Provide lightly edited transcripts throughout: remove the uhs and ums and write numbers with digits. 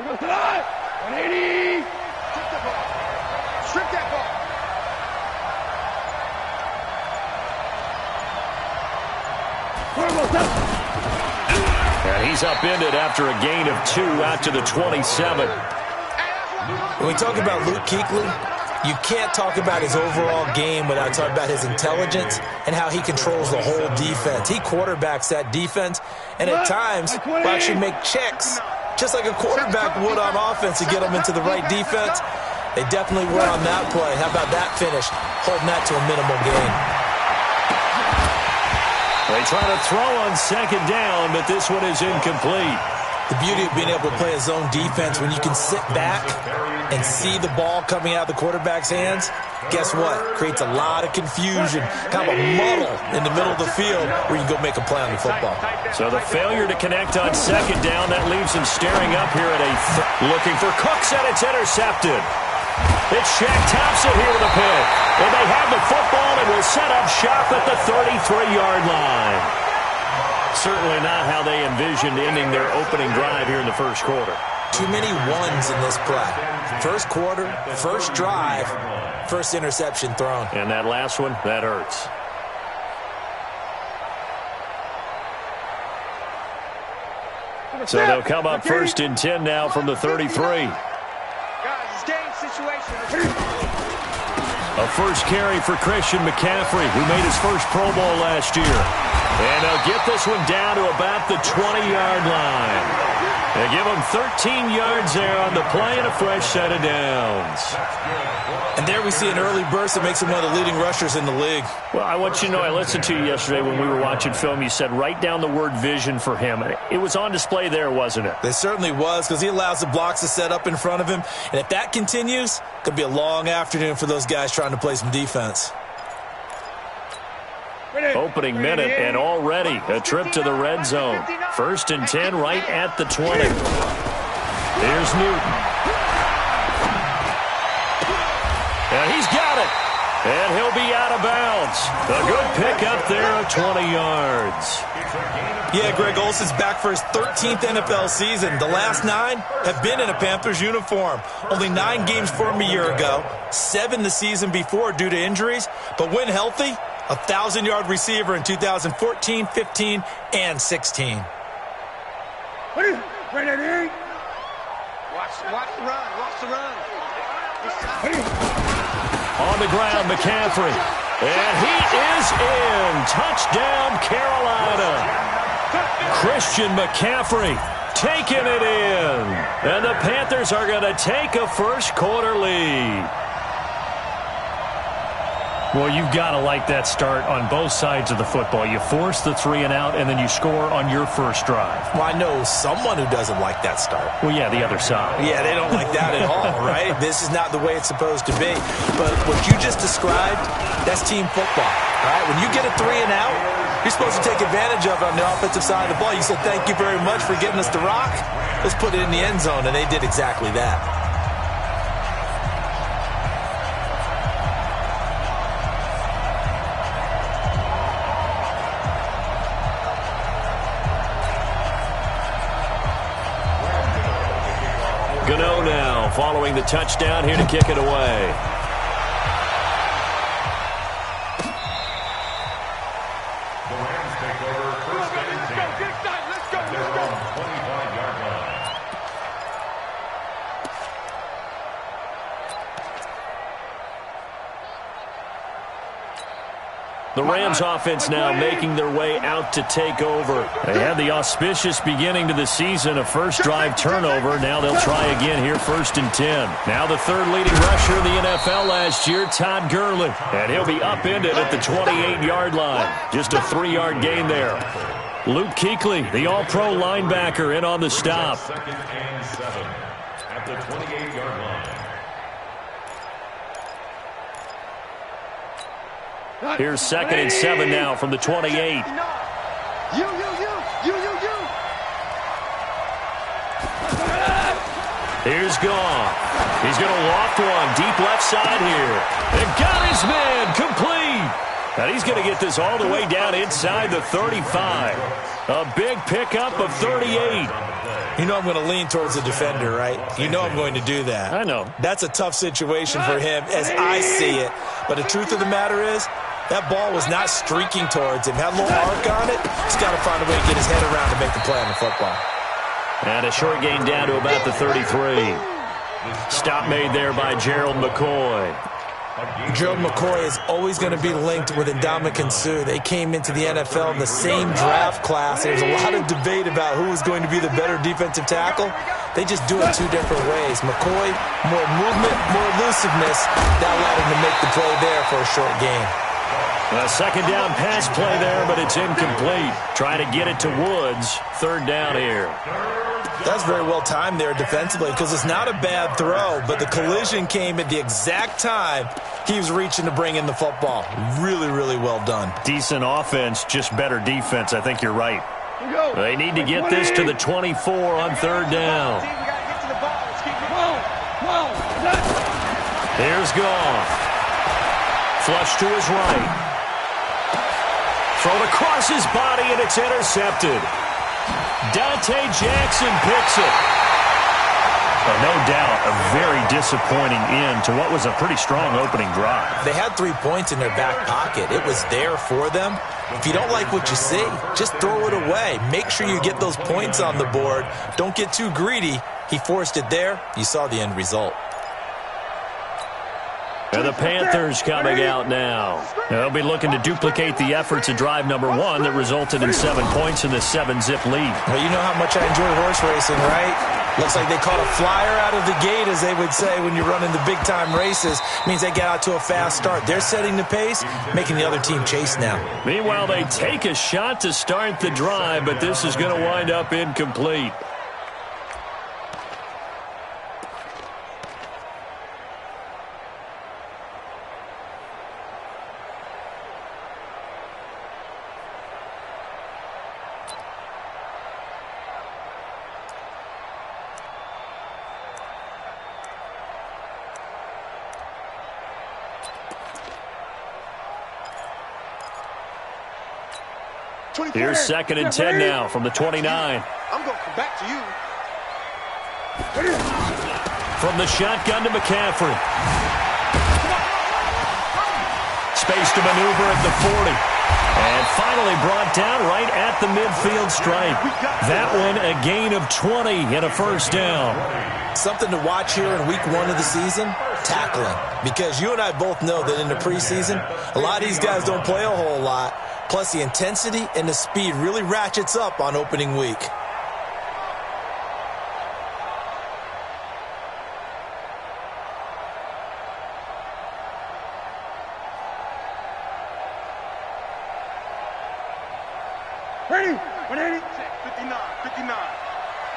180. Strip that ball. And he's upended after a gain of 2 out to the 27. When we talk about Luke Kuechly, you can't talk about his overall game without talking about his intelligence and how he controls the whole defense. He quarterbacks that defense, and at times will actually make checks, just like a quarterback would on offense to get them into the right defense. They definitely were on that play. How about that finish, holding that to a minimal gain? They try to throw on second down, but this one is incomplete. The beauty of being able to play a zone defense when you can sit back and see the ball coming out of the quarterback's hands, guess what? Creates a lot of confusion, kind of a muddle in the middle of the field where you can go make a play on the football. So the failure to connect on second down, that leaves him staring up here at looking for Cooks, and it's intercepted. It's Shaq Thompson here with a pick. And they have the football and will set up shop at the 33-yard line. Certainly not how they envisioned ending their opening drive here in the first quarter. Too many ones in this play. First quarter, first drive, first interception thrown. And that last one, that hurts. So they'll come up 1st and 10 now from the 33. A first carry for Christian McCaffrey, who made his first Pro Bowl last year. And they'll get this one down to about the 20-yard line. They give him 13 yards there on the play and a fresh set of downs. And there we see an early burst that makes him one of the leading rushers in the league. Well, I want you to know, I listened to you yesterday when we were watching film. You said write down the word vision for him. It was on display there, wasn't it? It certainly was, because he allows the blocks to set up in front of him. And if that continues, it could be a long afternoon for those guys trying to play some defense. Opening minute, and already a trip to the red zone. 1st and 10 right at the 20. Here's Newton. And he's got it. And he'll be out of bounds. A good pickup there of 20 yards. Yeah, Greg Olsen's back for his 13th NFL season. The last 9 have been in a Panthers uniform. Only 9 games for him a year ago, 7 the season before due to injuries. But when healthy, a 1,000-yard receiver in 2014, 15, and 16. Watch the run. Watch the run. On the ground, McCaffrey. And he is in. Touchdown, Carolina. Christian McCaffrey taking it in. And the Panthers are going to take a first quarter lead. Well, you've got to like that start on both sides of the football. You force the 3 and out, and then you score on your first drive. Well, I know someone who doesn't like that start. Well, yeah, the other side. Yeah, they don't like that at all, right? This is not the way it's supposed to be. But what you just described, that's team football, all right? When you get a 3 and out, you're supposed to take advantage of it on the offensive side of the ball. You said, thank you very much for getting us the rock. Let's put it in the end zone, and they did exactly that. Gano now following the touchdown here to kick it away. The Rams take over 1st and 10. Let's go. 25-yard line. The Rams offense now making their way out to take over. They had the auspicious beginning to the season, a first drive turnover. Now they'll try again here, 1st and 10. Now the 3rd leading rusher in the NFL last year, Todd Gurley. And he'll be upended at the 28-yard line. Just a 3-yard gain there. Luke Kuechly, the all-pro linebacker, in on the stop. 2nd and 7 at the 28-yard line. Here's 2nd and 7 now from the 28. You. Here's Goff. He's going to loft one deep left side here. And got his man complete. And he's going to get this all the way down inside the 35. A big pickup of 38. You know I'm going to lean towards the defender, right? You know I'm going to do that. I know. That's a tough situation for him as I see it. But the truth of the matter is, that ball was not streaking towards him. Had a little arc on it. He's got to find a way to get his head around to make the play on the football. And a short gain down to about the 33. Stop made there by Gerald McCoy. Gerald McCoy is always going to be linked with Ndamukong Suh. They came into the NFL in the same draft class. There's a lot of debate about who was going to be the better defensive tackle. They just do it two different ways. McCoy, more movement, more elusiveness. That allowed him to make the play there for a short gain. A second down pass play there, but it's incomplete. Try to get it to Woods. Third down here. That's very well timed there defensively because it's not a bad throw, but the collision came at the exact time he was reaching to bring in the football. Really, really well done. Decent offense, just better defense. I think you're right. They need to get this to the 24 on third down. Here's Goff. Flush to his right. Thrown across his body, and it's intercepted. Dante Jackson picks it. No doubt a very disappointing end to what was a pretty strong opening drive. They had 3 points in their back pocket. It was there for them. If you don't like what you see, just throw it away. Make sure you get those points on the board. Don't get too greedy. He forced it there. You saw the end result. And the Panthers coming out now. They'll be looking to duplicate the efforts of drive number 1 that resulted in 7 points in the 7-zip lead. Well, you know how much I enjoy horse racing, right? Looks like they caught a flyer out of the gate, as they would say when you're running the big-time races. Means they get out to a fast start. They're setting the pace, making the other team chase now. Meanwhile, they take a shot to start the drive, but this is going to wind up incomplete. Here's 2nd and 10 now from the 29. I'm going to come back to you. From the shotgun to McCaffrey. Space to maneuver at the 40. And finally brought down right at the midfield stripe. That one a gain of 20 and a first down. Something to watch here in week 1 of the season, tackling. Because you and I both know that in the preseason, a lot of these guys don't play a whole lot. Plus, the intensity and the speed really ratchets up on opening week. Ready? 180. 59. 59.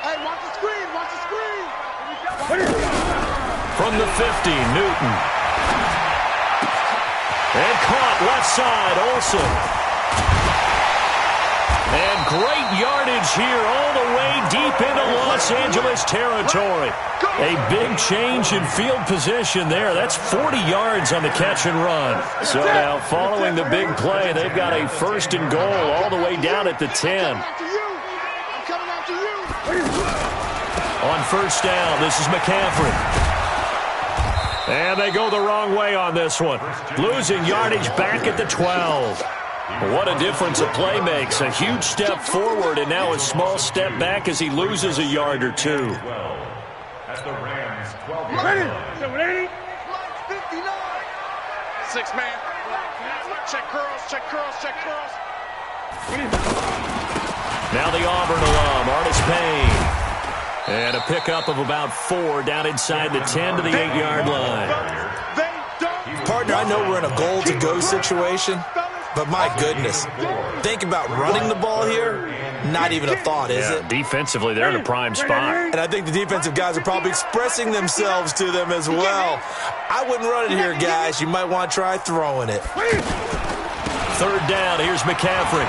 Hey, watch the screen. Watch the screen. From the 50, Newton. And caught left side, Olsen. And great yardage here all the way deep into Los Angeles territory. A big change in field position there. That's 40 yards on the catch and run. So now following the big play, they've got a 1st and goal all the way down at the 10. On first down, this is McCaffrey. And they go the wrong way on this one. Losing yardage back at the 12. What a difference a play makes. A huge step forward and now a small step back as he loses a yard or two. At the Rams, 12 Ready? yards. 59. 6 man. Check curls, check curls, check curls. Now the Auburn alum, Artis Payne. And a pickup of about 4 down inside the 10 to the 8-yard line. Partner, I know we're in a goal-to-go situation, but my goodness, think about running the ball here. Not even a thought, is it? Defensively, they're in a prime spot. And I think the defensive guys are probably expressing themselves to them as well. I wouldn't run it here, guys. You might want to try throwing it. 3rd down, here's McCaffrey.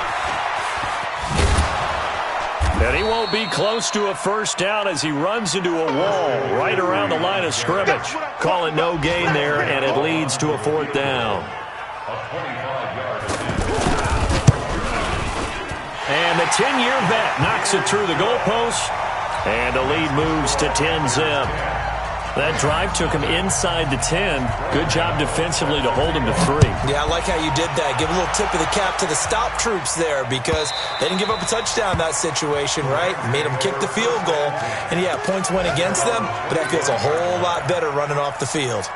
And he won't be close to a first down as he runs into a wall right around the line of scrimmage. Call it no gain there, and it leads to a 4th down. A 25-yard 10-year vet knocks it through the goalpost, and the lead moves to 10-zip. That drive took him inside the 10. Good job defensively to hold him to 3. Yeah, I like how you did that. Give a little tip of the cap to the stop troops there because they didn't give up a touchdown in that situation, right? Made them kick the field goal. And, yeah, points went against them, but that feels a whole lot better running off the field.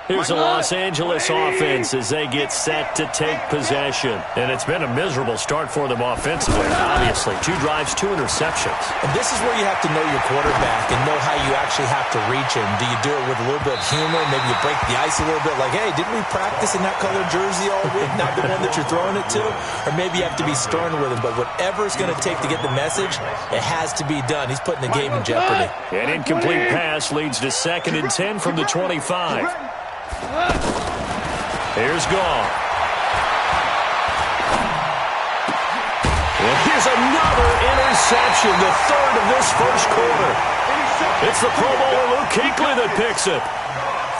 Here's the Los Angeles offense as they get set to take possession. And it's been a miserable start for them offensively, obviously. 2 drives, 2 interceptions. And this is where you have to know your quarterback and know how you actually have to reach him. Do you do it with a little bit of humor? Maybe you break the ice a little bit like, hey, didn't we practice in that colored jersey all week, not the one that you're throwing it to? Or maybe you have to be stern with him. But whatever it's going to take to get the message, it has to be done. He's putting the game in jeopardy. An incomplete pass leads to 2nd and 10 from the 25. Here's Gall. And here's another interception, the 3rd of this first quarter. It's the Pro Bowler Luke Kuechly that picks it.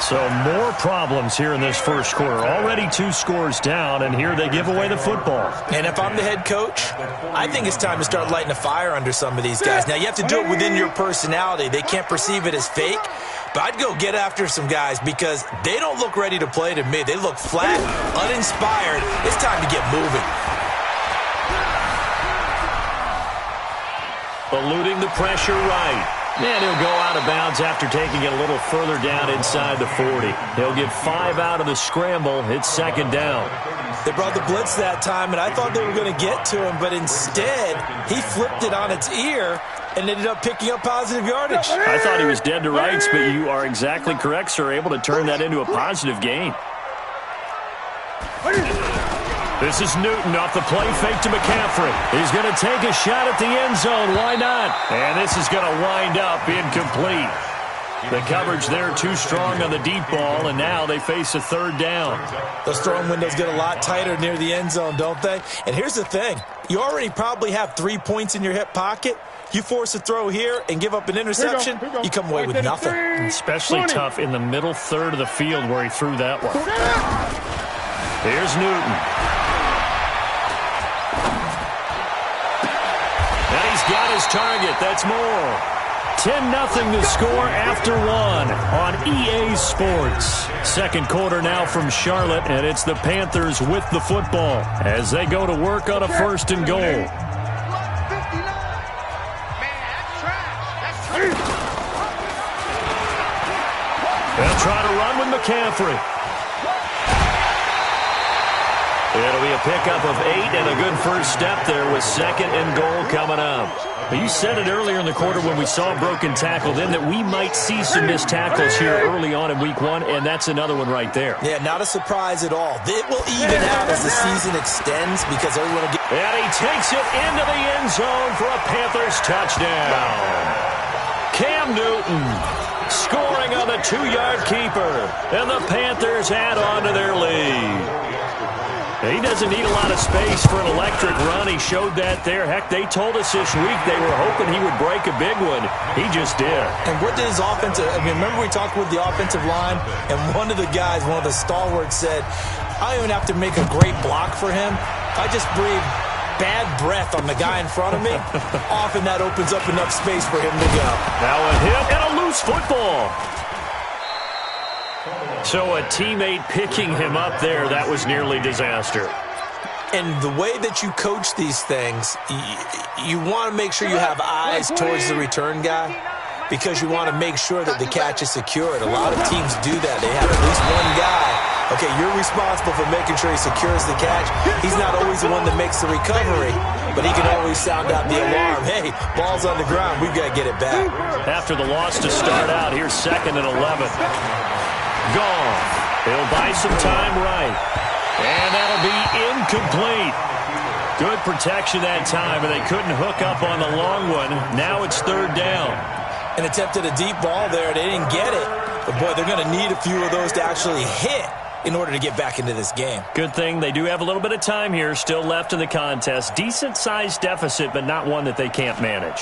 So more problems here in this first quarter. Already 2 scores down, and here they give away the football. And if I'm the head coach, I think it's time to start lighting a fire under some of these guys. Now, you have to do it within your personality. They can't perceive it as fake. But I'd go get after some guys because they don't look ready to play to me. They look flat, uninspired. It's time to get moving. Eluding the pressure right. And he'll go out of bounds after taking it a little further down inside the 40. He'll get 5 out of the scramble. It's 2nd down. They brought the blitz that time, and I thought they were going to get to him, but instead he flipped it on its ear and ended up picking up positive yardage. I thought he was dead to rights, but you are exactly correct, sir. Able to turn that into a positive gain. This is Newton off the play fake to McCaffrey. He's going to take a shot at the end zone. Why not? And this is going to wind up incomplete. The coverage there too strong on the deep ball, and now they face a 3rd down. Those throwing windows get a lot tighter near the end zone, don't they? And here's the thing. You already probably have 3 points in your hip pocket. You force a throw here and give up an interception, you come away with nothing. Especially tough in the middle 3rd of the field where he threw that one. Here's Newton. And he's got his target. That's more. 10-0 the score after 1 on EA Sports. 2nd quarter now from Charlotte, and it's the Panthers with the football as they go to work on a 1st and goal. They'll try to run with McCaffrey. It'll be a pickup of 8 and a good first step there with 2nd and goal coming up. You said it earlier in the quarter when we saw a broken tackle then that we might see some missed tackles here early on in week 1, and that's another one right there. Yeah, not a surprise at all. It will even out as the season extends because everyone will get... And he takes it into the end zone for a Panthers touchdown. Cam Newton scoring on the 2-yard keeper, and the Panthers add on to their lead. He doesn't need a lot of space for an electric run. He showed that there. Heck, they told us this week they were hoping he would break a big one. He just did. And what did his offensive... I mean, remember we talked with the offensive line, and one of the guys, one of the stalwarts said, I don't even have to make a great block for him. I just breathe bad breath on the guy in front of me. Often that opens up enough space for him to go. Now a hit and a loose football. So a teammate picking him up there, that was nearly disaster. And the way that you coach these things, you want to make sure you have eyes towards the return guy because you want to make sure that the catch is secured. A lot of teams do that. They have at least one guy. Okay, you're responsible for making sure he secures the catch. He's not always the one that makes the recovery, but he can always sound out the alarm. Hey, ball's on the ground. We've got to get it back. After the loss to start out, here's 2nd and 11. Gone. He'll buy some time right. And that'll be incomplete. Good protection that time, and they couldn't hook up on the long one. Now it's 3rd down. An attempt at a deep ball there. They didn't get it. But, boy, they're going to need a few of those to actually hit in order to get back into this game. Good thing they do have a little bit of time here still left in the contest. Decent-sized deficit, but not one that they can't manage.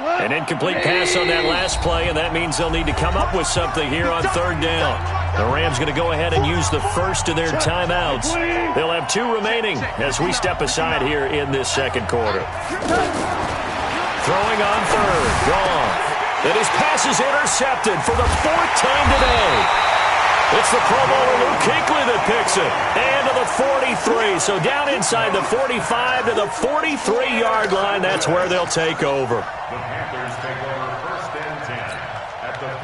An incomplete pass on that last play, and that means they'll need to come up with something here on third down. The Rams going to go ahead and use the first of their timeouts. They'll have 2 remaining as we step aside here in this second quarter. Throwing on third, gone. And his pass is intercepted for the 4th time today. It's the Pro Bowler Luke Kuechly that picks it. And to the 43. So down inside the 45 to the 43-yard line. That's where they'll take over. The Panthers take over first and 10.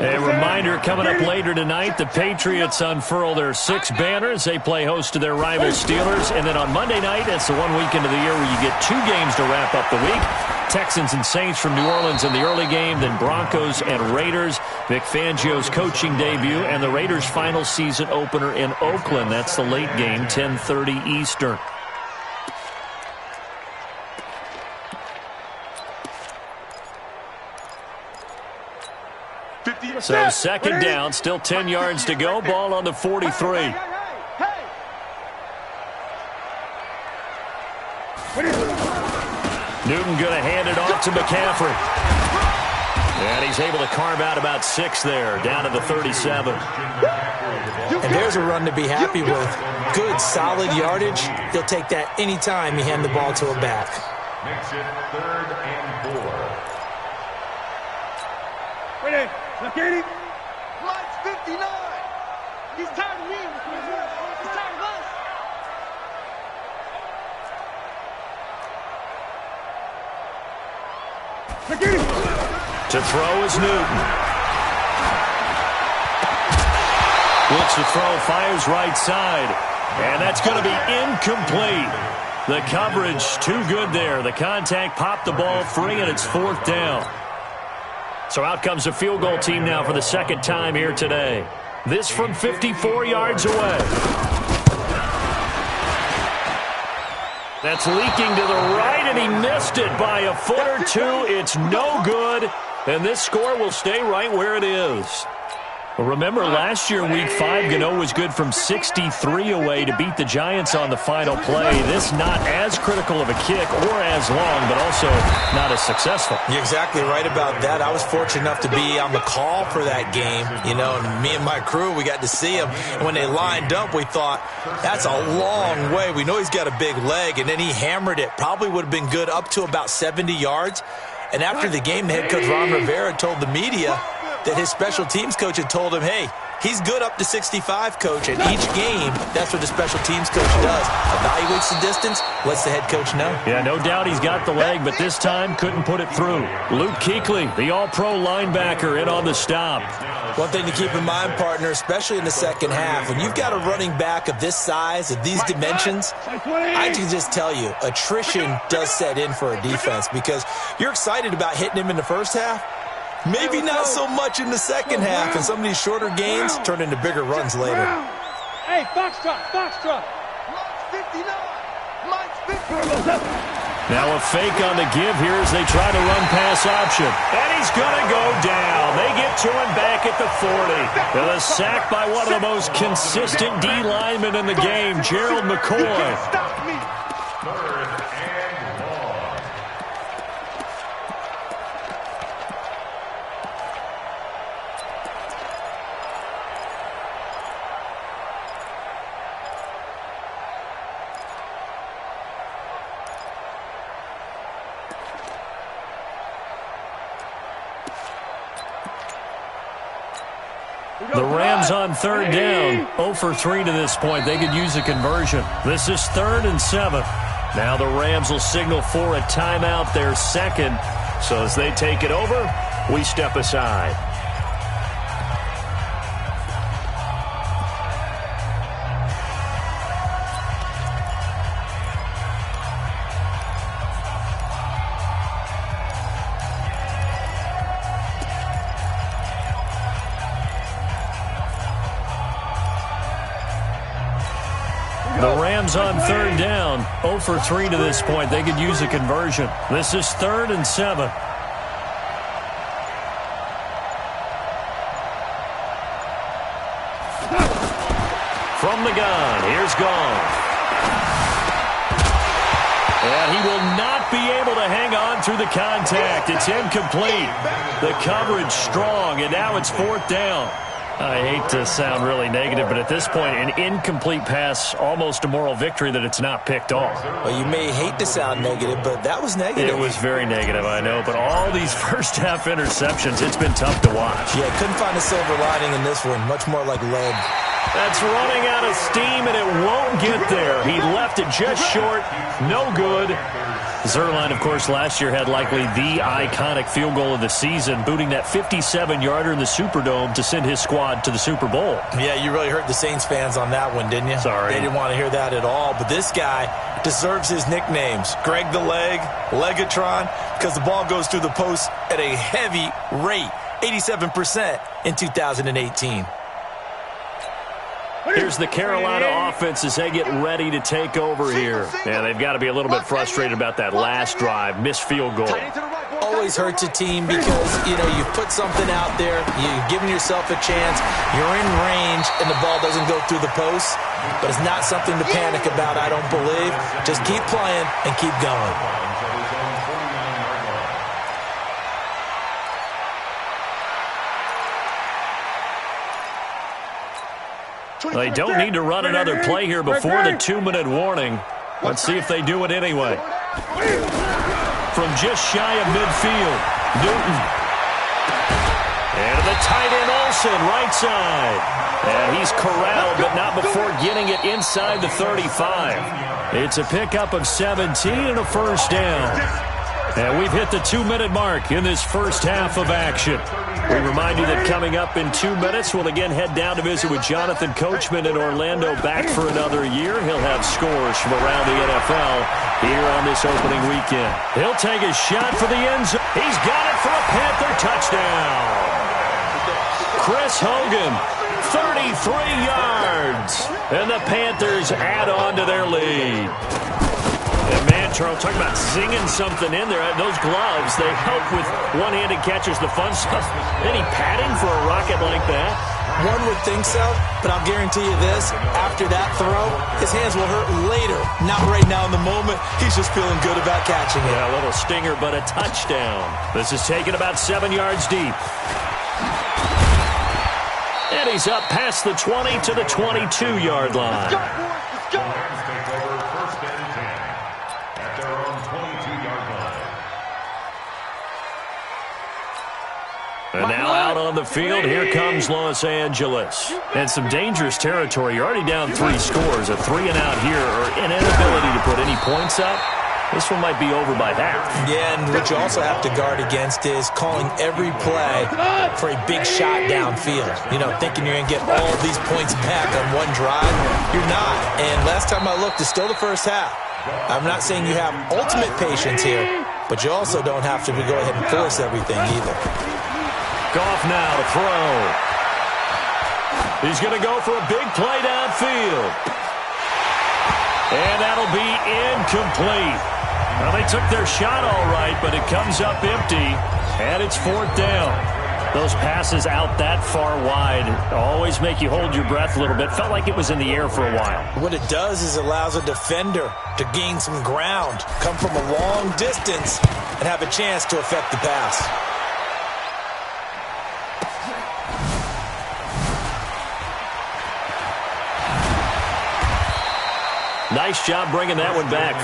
A reminder coming up later tonight, the Patriots unfurl their 6 banners. They play host to their rival Steelers. And then on Monday night, it's the one weekend of the year where you get 2 games to wrap up the week. Texans and Saints from New Orleans in the early game, then Broncos and Raiders. Vic Fangio's coaching debut, and the Raiders' final season opener in Oakland. That's the late game, 10:30 Eastern. So second down, still 10 yards to go. Ball on the 43. Newton going to hand it off to McCaffrey. And he's able to carve out about 6 there, down to the 37. And there's a run to be happy with. Good, solid yardage. He'll take that anytime you hand the ball to a back. Makes it 3rd and 4. Ready, look at him. Mike's 59. He's tired of me. He's tired of us. Look at him. To throw is Newton. Looks to throw, fires right side. And that's going to be incomplete. The coverage too good there. The contact popped the ball free, and it's 4th down. So out comes the field goal team now for the second time here today. This from 54 yards away. That's leaking to the right, and he missed it by a foot or 2. It's no good, and this score will stay right where it is. Well, remember, last year, Week 5, Gano was good from 63 away to beat the Giants on the final play. This not as critical of a kick or as long, but also not as successful. You're exactly right about that. I was fortunate enough to be on the call for that game, and me and my crew, we got to see him. And when they lined up, we thought, that's a long way. We know he's got a big leg, and then he hammered it. Probably would have been good up to about 70 yards. And after the game, the head coach, Ron Rivera, told the media that his special teams coach had told him, hey, he's good up to 65, coach. And each game, that's what the special teams coach does. Evaluates the distance, lets the head coach know. Yeah, no doubt he's got the leg, but this time couldn't put it through. Luke Kuechly, the all-pro linebacker, in on the stop. One thing to keep in mind, partner, especially in the second half, when you've got a running back of this size, of these dimensions, I can just tell you, attrition does set in for a defense because you're excited about hitting him in the first half. Maybe not so much in the second half, and some of these shorter gains turn into bigger runs later. Hey, Foxtrot. Mike's 59. Mike's 59. Now a fake on the give here as they try to run pass option. And he's going to go down. They get to him back at the 40. With a sack by one of the most consistent D linemen in the game, Gerald McCoy. Stop me. 3rd and long. The Rams on third down, 0 for 3 to this point. They could use a conversion. This is 3rd and 7. Now the Rams will signal for a timeout, their second. So as they take it over, we step aside. The Rams on third down, 0 for 3 to this point. They could use a conversion. This is 3rd and 7. From the gun, here's Goff. And he will not be able to hang on through the contact. It's incomplete. The coverage strong, and now it's 4th down. I hate to sound really negative, but at this point, an incomplete pass, almost a moral victory that it's not picked off. Well, you may hate to sound negative, but that was negative. It was very negative, I know, but all these first-half interceptions, it's been tough to watch. Yeah, couldn't find a silver lining in this one. Much more like lead. That's running out of steam, and it won't get there. He left it just short. No good. Zuerlein, of course, last year had likely the iconic field goal of the season, booting that 57-yarder in the Superdome to send his squad to the Super Bowl. Yeah, you really hurt the Saints fans on that one, didn't you? Sorry. They didn't want to hear that at all. But this guy deserves his nicknames. Greg the Leg, Legatron, because the ball goes through the post at a heavy rate, 87% in 2018. Here's the Carolina offense as they get ready to take over here. And they've got to be a little bit frustrated about that last drive, missed field goal. Always hurts a team because, you've put something out there, you've given yourself a chance, you're in range, and the ball doesn't go through the post. But it's not something to panic about, I don't believe. Just keep playing and keep going. They don't need to run another play here before the 2-minute warning. Let's see if they do it anyway. From just shy of midfield, Newton. And to the tight end, Olsen, right side. And he's corralled, but not before getting it inside the 35. It's a pickup of 17 and a first down. And we've hit the 2-minute mark in this first half of action. We remind you that coming up in 2 minutes, we'll again head down to visit with Jonathan Coachman in Orlando, back for another year. He'll have scores from around the NFL here on this opening weekend. He'll take a shot for the end zone. He's got it for a Panther touchdown. Chris Hogan, 33 yards. And the Panthers add on to their lead. And man, Charles, talk about zinging something in there. Those gloves, they help with one-handed catches, the fun stuff. Any padding for a rocket like that? One would think so, but I'll guarantee you this. After that throw, his hands will hurt later. Not right now in the moment. He's just feeling good about catching it. Yeah, a little stinger, but a touchdown. This is taken about 7 yards deep. And he's up past the 20 to the 22-yard line. Let's go. Take over 1st and 10 at their own 22-yard line. And now out on the field, here comes Los Angeles. And some dangerous territory. You're already down 3 scores. A 3-and-out here, or an inability to put any points up. This one might be over by half. Yeah, and what you also have to guard against is calling every play for a big shot downfield. Thinking you're going to get all these points back on one drive. You're not. And last time I looked, it's still the first half. I'm not saying you have ultimate patience here, but you also don't have to go ahead and force everything either. Goff now to throw. He's going to go for a big play downfield. And that'll be incomplete. Well, they took their shot all right, but it comes up empty, and it's 4th down. Those passes out that far wide always make you hold your breath a little bit. Felt like it was in the air for a while. What it does is allows a defender to gain some ground, come from a long distance, and have a chance to affect the pass. Nice job bringing that one back.